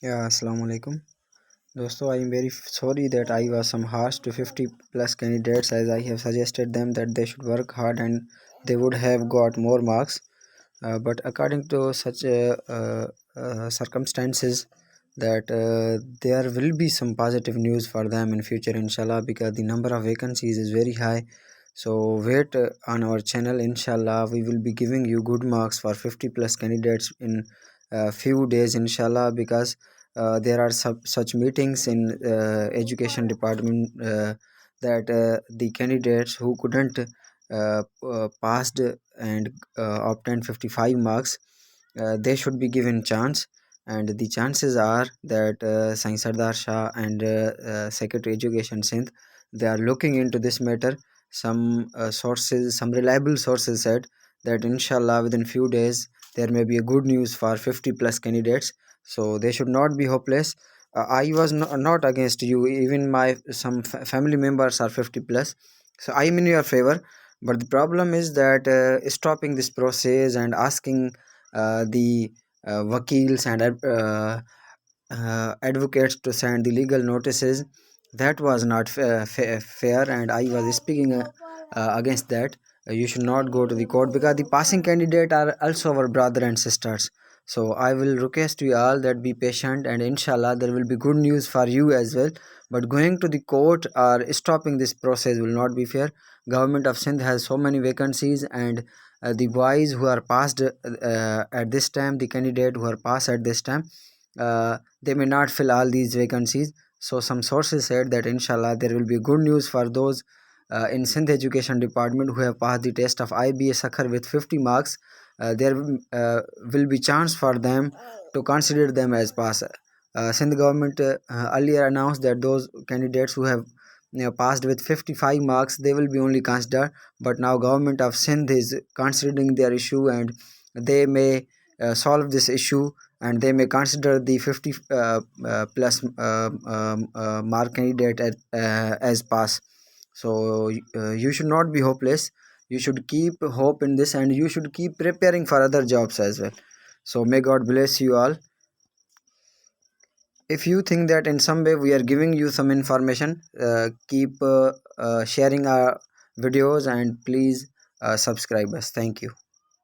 Yeah, Assalamu alaikum. Dosto, I am very sorry that I was some harsh to 50 plus candidates, as I have suggested them that they should work hard and they would have got more marks. But according to such circumstances, that there will be some positive news for them in future, inshallah, because the number of vacancies is very high. So wait on our channel, inshallah. We will be giving you good marks for 50 plus candidates in few days, inshallah, because there are such meetings in education department that the candidates who couldn't passed and obtained 55 marks, they should be given chance. And the chances are that Sain Sardar Shah and Secretary Education Sindh, they are looking into this matter. Some reliable sources said that inshallah within few days there may be a good news for 50 plus candidates. So they should not be hopeless. I was not against you. Even my some family members are 50 plus, so I am in your favor. But the problem is that stopping this process and asking the wakils and advocates to send the legal notices, that was not fair, and I was speaking against that. You should not go to the court because the passing candidate are also our brother and sisters. So I will request you all that be patient, and inshallah there will be good news for you as well. But going to the court or stopping this process will not be fair. Government of Sindh has so many vacancies, and the boys who are passed at this time, the candidate who are passed at this time, they may not fill all these vacancies. So some sources said that inshallah there will be good news for those in Sindh Education Department who have passed the test of IBA Sakhar with 50 marks. There will be chance for them to consider them as pass. Sindh government earlier announced that those candidates who have passed with 55 marks, they will be only considered. But now government of Sindh is considering their issue, and they may solve this issue, and they may consider the 50 plus mark candidate as pass. So you should not be hopeless. You should keep hope in this, and you should keep preparing for other jobs as well. So may God bless you all. If you think that in some way we are giving you some information, keep sharing our videos, and please subscribe us. Thank you.